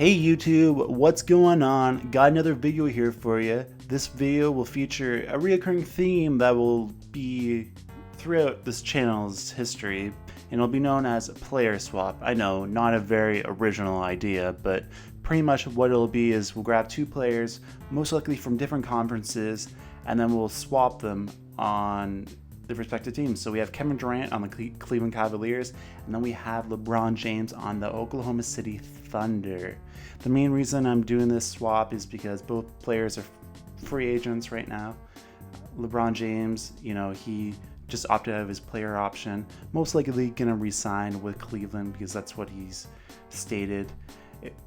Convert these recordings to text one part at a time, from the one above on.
Hey YouTube, what's going on? Got another video here for you. This video will feature a reoccurring theme that will be throughout this channel's history, and it'll be known as player swap. I know, not a very original idea, but pretty much what it'll be is we'll grab two players, most likely from different conferences, and then we'll swap them on the respective teams. So we have Kevin Durant on the Cleveland Cavaliers, and then we have LeBron James on the Oklahoma City Thunder. The main reason I'm doing this swap is because both players are free agents right now. LeBron James, he just opted out of his player option, most likely going to re-sign with Cleveland because that's what he's stated.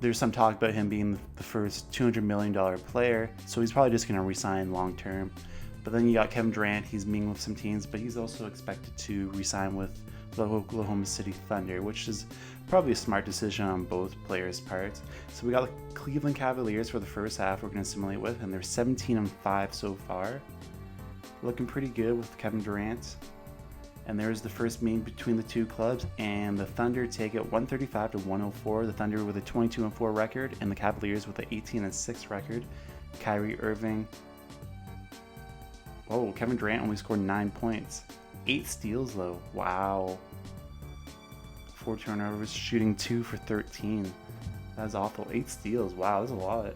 There's some talk about him being the first $200 million player, so he's probably just going to re-sign long term. But then you got Kevin Durant, he's meeting with some teams, but he's also expected to re-sign with the Oklahoma City Thunder, which is probably a smart decision on both players' parts. So we got the Cleveland Cavaliers for the first half we're going to simulate with, and they're 17-5 so far. Looking pretty good with Kevin Durant. And there's the first meeting between the two clubs, and the Thunder take it 135-104. The Thunder with a 22-4 record, and the Cavaliers with an 18-6 record. Kyrie Irving. Oh, Kevin Durant only scored 9 points. 8 steals though. Wow. 4 turnovers, shooting 2 for 13. That's awful. 8 steals. Wow, that's a lot.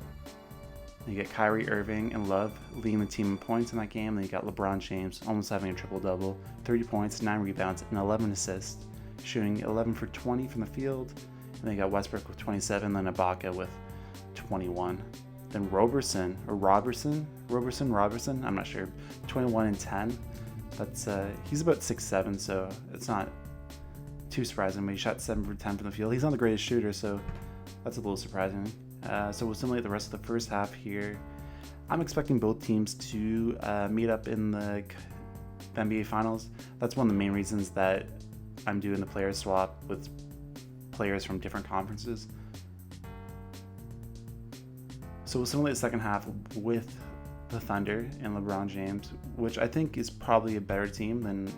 You get Kyrie Irving and Love leading the team in points in that game. Then you got LeBron James almost having a triple-double. 30 points, 9 rebounds, and 11 assists. Shooting 11 for 20 from the field. And then you got Westbrook with 27, then Ibaka with 21. Then Roberson, I'm not sure, 21 and 10. That's he's about 6'7", so it's not too surprising. But he shot 7 for 10 from the field. He's not the greatest shooter, so that's a little surprising. So we'll simulate the rest of the first half here. I'm expecting both teams to meet up in the NBA Finals. That's one of the main reasons that I'm doing the player swap with players from different conferences. So we'll simulate the second half with the Thunder and LeBron James, which I think is probably a better team than...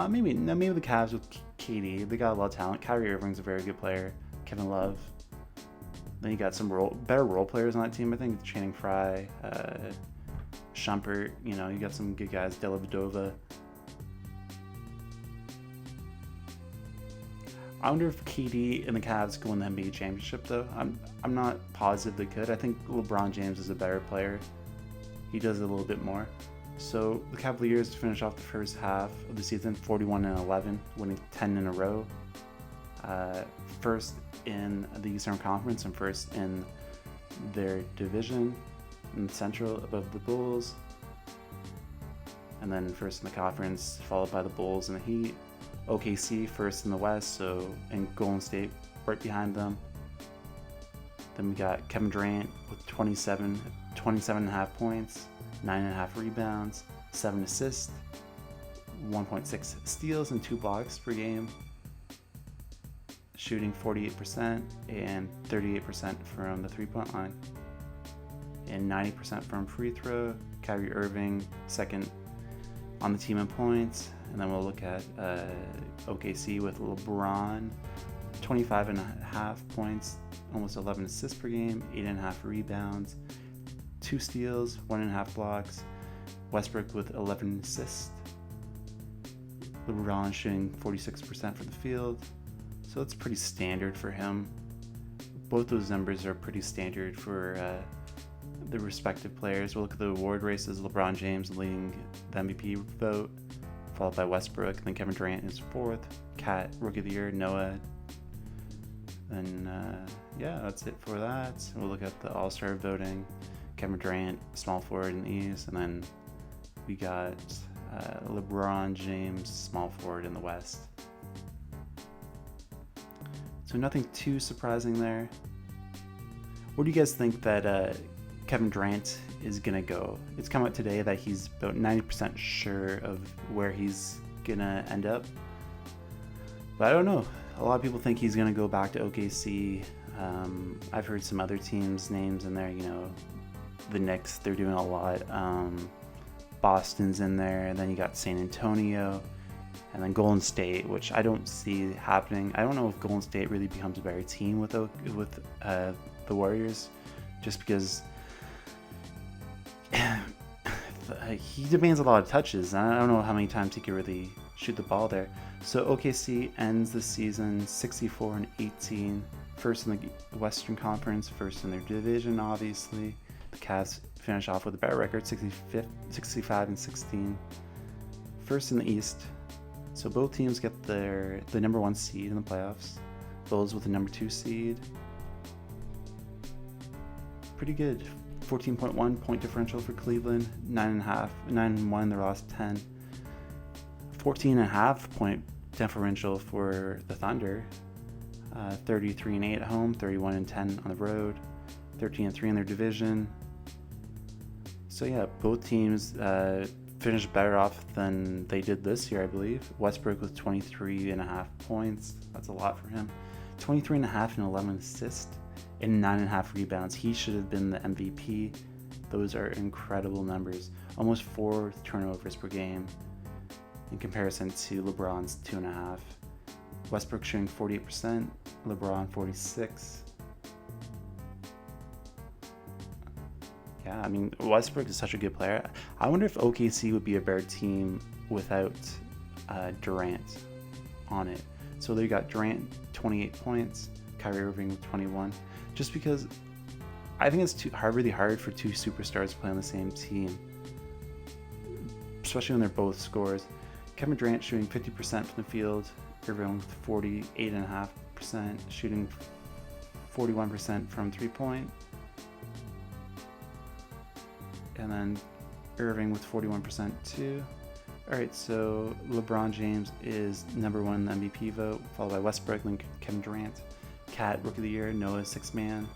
maybe the Cavs with KD. They got a lot of talent. Kyrie Irving's a very good player. Kevin Love. Then you got some better role players on that team. I think Channing Frye, Shumpert, you got some good guys. Dellavedova. I wonder if KD and the Cavs go win the NBA championship, though. I'm not positive they could. I think LeBron James is a better player. He does a little bit more. So the Cavaliers finish off the first half of the season 41-11, winning 10 in a row. First in the Eastern Conference and first in their division in Central above the Bulls. And then first in the conference, followed by the Bulls and the Heat. OKC first in the West, and Golden State right behind them. Then we got Kevin Durant with 27.5 points, 9.5 rebounds, 7 assists, 1.6 steals, and 2 blocks per game. Shooting 48% and 38% from the three-point line, and 90% from free throw. Kyrie Irving second on the team in points. And then we'll look at OKC with LeBron, 25.5 points, almost 11 assists per game, 8.5 rebounds, 2 steals, 1.5 blocks. Westbrook with 11 assists. LeBron shooting 46% from the field. So that's pretty standard for him. Both those numbers are pretty standard for the respective players. We'll look at the award races. LeBron James leading the MVP vote, followed by Westbrook, and then Kevin Durant is 4th. Cat, Rookie of the Year, Noah. Then, that's it for that. We'll look at the All-Star voting. Kevin Durant, small forward in the East, and then we got LeBron James, small forward in the West. So nothing too surprising there. Where do you guys think that Kevin Durant is going to go? It's come out today that he's about 90% sure of where he's going to end up. But I don't know. A lot of people think he's going to go back to OKC. I've heard some other teams' names in there. The Knicks, they're doing a lot. Boston's in there. And then you got San Antonio. And then Golden State, which I don't see happening. I don't know if Golden State really becomes a better team with the Warriors, just because he demands a lot of touches. I don't know how many times he could really shoot the ball there. So OKC ends the season 64-18, first in the Western Conference, first in their division, obviously. The Cavs finish off with a better record, 65-16, first in the East. So both teams get the number 1 seed in the playoffs. Bulls with the number 2 seed. Pretty good. 14.1 point differential for Cleveland. 9-1 in their last 10. 14.5 point differential for the Thunder. 33-8 at home. 31-10 on the road. 13-3 in their division. So yeah, both teams finished better off than they did this year, I believe. Westbrook with 23.5 points. That's a lot for him. 23.5 and 11 assists and 9.5 rebounds. He should have been the MVP. Those are incredible numbers. Almost 4 turnovers per game in comparison to LeBron's 2.5. Westbrook shooting 48%, LeBron 46%. Yeah, I mean, Westbrook is such a good player. I wonder if OKC would be a better team without Durant on it. So they got Durant 28 points, Kyrie Irving with 21. Just because I think it's really hard for 2 superstars to play on the same team, especially when they're both scorers. Kevin Durant shooting 50% from the field, Irving with 48.5%, shooting 41% from 3-point. And then Irving with 41% too. Alright, so LeBron James is number 1 in the MVP vote, followed by Westbrook, then Kevin Durant. Cat, Rookie of the Year, Noah, 6th man.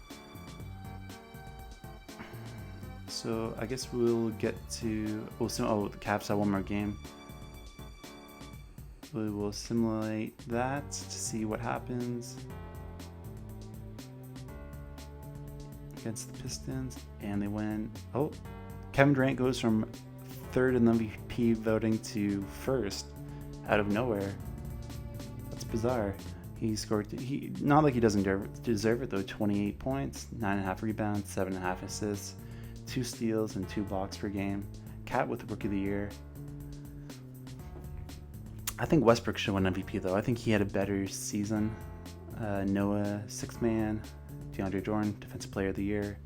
So I guess we'll get to... the Cavs have one more game. We will simulate that to see what happens against the Pistons, and they win. Oh, Kevin Durant goes from 3rd in the MVP voting to 1st out of nowhere. That's bizarre. He scored, not like he doesn't deserve it though, 28 points, 9.5 rebounds, 7.5 assists, 2 steals, and 2 blocks per game. Cat with the Rookie of the Year. I think Westbrook should win MVP though. I think he had a better season. Noah, 6th man. DeAndre Jordan, Defensive Player of the Year.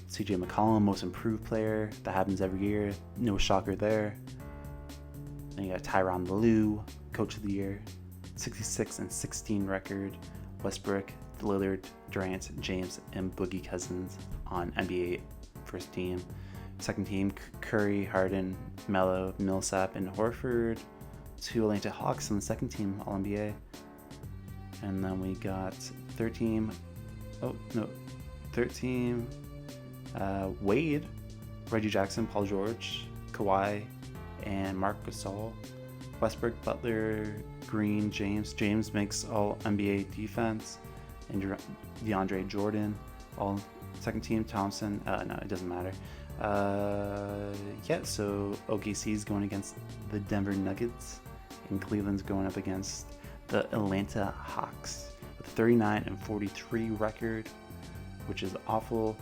CJ McCollum, Most Improved Player. That happens every year. No shocker there. Then you got Tyronn Lue, Coach of the Year. 66-16 record. Westbrook, Lillard, Durant, James, and Boogie Cousins on NBA first team. Second team, Curry, Harden, Melo, Millsap, and Horford. 2 Atlanta Hawks on the second team, All-NBA. And then we got third team, Wade, Reggie Jackson, Paul George, Kawhi, and Marc Gasol. Westbrook, Butler, Green, James. James makes All-NBA defense. And DeAndre Jordan, all second team. Thompson, no, it doesn't matter. So OKC's going against the Denver Nuggets, and Cleveland's going up against the Atlanta Hawks with a 39-43 record, which is awful.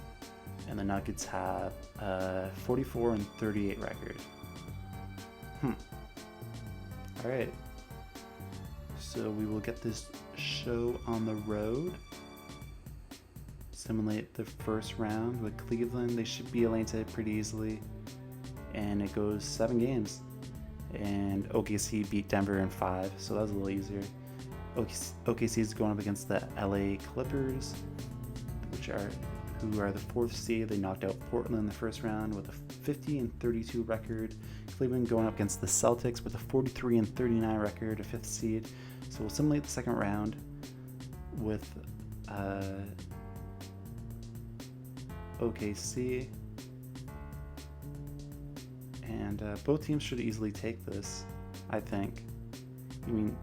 And the Nuggets have a 44-38 record. Alright. So we will get this show on the road. Simulate the first round with Cleveland. They should beat Atlanta pretty easily. And it goes 7 games. And OKC beat Denver in 5, so that was a little easier. OKC is going up against the LA Clippers, who are the 4th seed. They knocked out Portland in the first round with a 50-32 record. Cleveland going up against the Celtics with a 43-39 record, a 5th seed. So we'll simulate the second round with OKC. And both teams should easily take this, I think. I mean,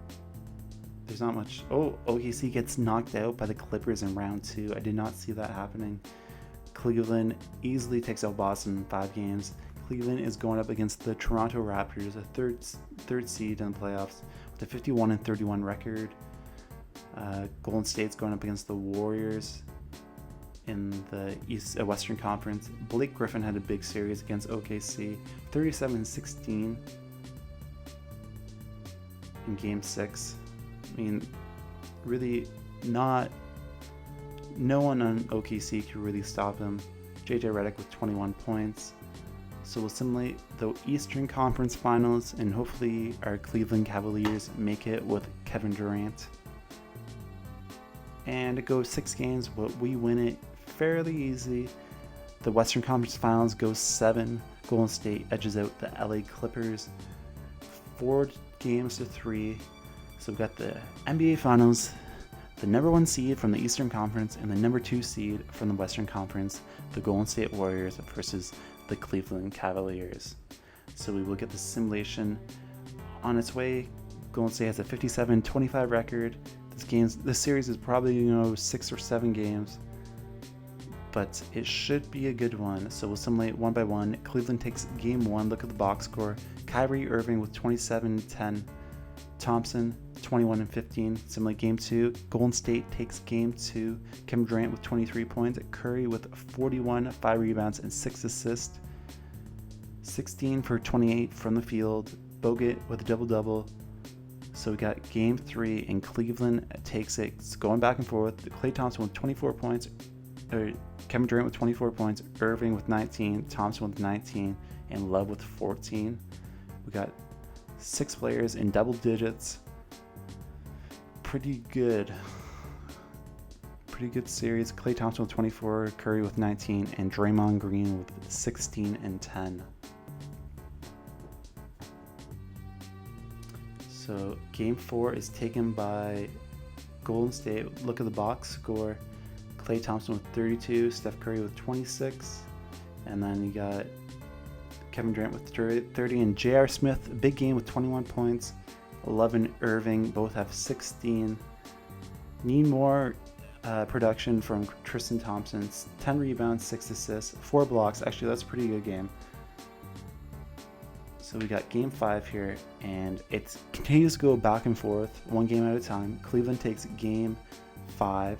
there's not much... OKC gets knocked out by the Clippers in round 2. I did not see that happening. Cleveland easily takes out Boston in 5 games. Cleveland is going up against the Toronto Raptors, a third seed in the playoffs, with a 51-31 record. Golden State's going up against the Warriors in the Western Conference. Blake Griffin had a big series against OKC, 37-16 in Game 6. I mean, really no one on OKC could really stop him. JJ Redick with 21 points. So we'll simulate the Eastern Conference Finals, and hopefully our Cleveland Cavaliers make it with Kevin Durant. And it goes 6 games, but we win it fairly easy. The Western Conference Finals goes 7. Golden State edges out the LA Clippers 4-3. So we've got the NBA Finals, the number 1 seed from the Eastern Conference and the number 2 seed from the Western Conference, the Golden State Warriors versus the Cleveland Cavaliers. So we will get the simulation on its way. Golden State has a 57-25 record. This series is probably 6 or 7 games, but it should be a good one. So we'll simulate one by one. Cleveland takes game 1. Look at the box score. Kyrie Irving with 27-10. Thompson 21-15. Simulate game 2. Golden State takes game 2. Kevin Durant with 23 points. Curry with 41, 5 rebounds, and 6 assists. 16 for 28 from the field. Bogut with a double-double. So we got game 3, and Cleveland takes it. It's going back and forth. Klay Thompson with 24 points. Kevin Durant with 24 points. Irving with 19. Thompson with 19. And Love with 14. We got 6 players in double digits. Pretty good series. Klay Thompson with 24, Curry with 19, and Draymond Green with 16 and 10. So game 4 is taken by Golden State. Look at the box score. Klay Thompson with 32, Steph Curry with 26, and then you got Kevin Durant with 30, and J.R. Smith, a big game with 21 points. 11 Irving, both have 16. Need more production from Tristan Thompson. 10 rebounds, 6 assists, 4 blocks. Actually, that's a pretty good game. So we got game 5 here, and it continues to go back and forth, one game at a time. Cleveland takes game 5,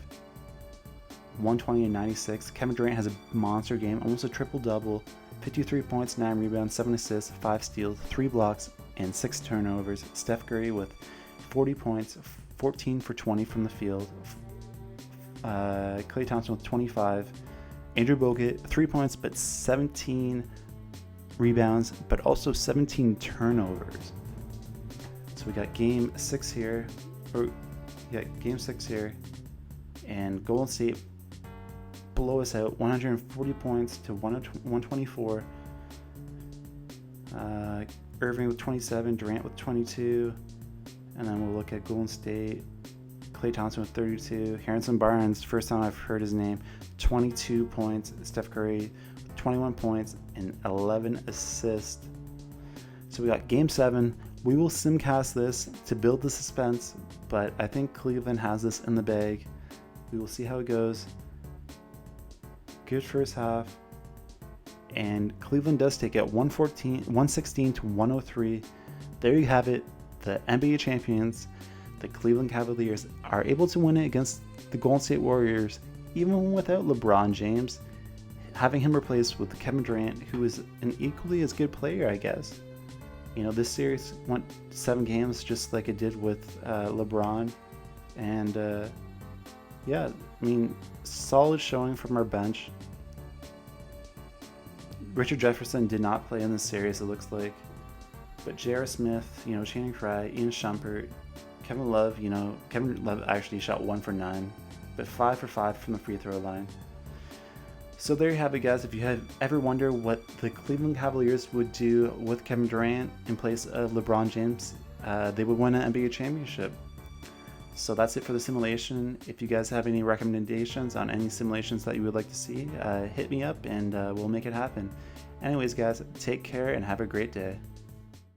120-96. Kevin Durant has a monster game, almost a triple-double. 53 points, 9 rebounds, 7 assists, 5 steals, 3 blocks, and 6 turnovers. Steph Curry with 40 points, 14 for 20 from the field. Klay Thompson with 25. Andrew Bogut, 3 points, but 17 rebounds, but also 17 turnovers. So we got game 6 here. Game 6 here. And Golden State blow us out, 140 points to 124. Irving with 27, Durant with 22, and then we'll look at Golden State. Klay Thompson with 32, Harrison Barnes, first time I've heard his name, 22 points. Steph Curry with 21 points and 11 assists. So we got game 7. We will simcast this to build the suspense, but I think Cleveland has this in the bag. We will see how it goes. Good first half, and Cleveland does take it 116 to 103. There you have it. The NBA champions, the Cleveland Cavaliers, are able to win it against the Golden State Warriors, even without LeBron James, having him replaced with Kevin Durant, who is an equally as good player, I guess. This series went 7 games just like it did with LeBron, and yeah, I mean, solid showing from our bench. Richard Jefferson did not play in this series, it looks like. But J.R. Smith, Channing Frye, Ian Shumpert, Kevin Love, Kevin Love actually shot 1 for 9, but 5 for 5 from the free throw line. So there you have it, guys. If you have ever wondered what the Cleveland Cavaliers would do with Kevin Durant in place of LeBron James, they would win an NBA championship. So that's it for the simulation. If you guys have any recommendations on any simulations that you would like to see, hit me up and we'll make it happen. Anyways, guys, take care and have a great day.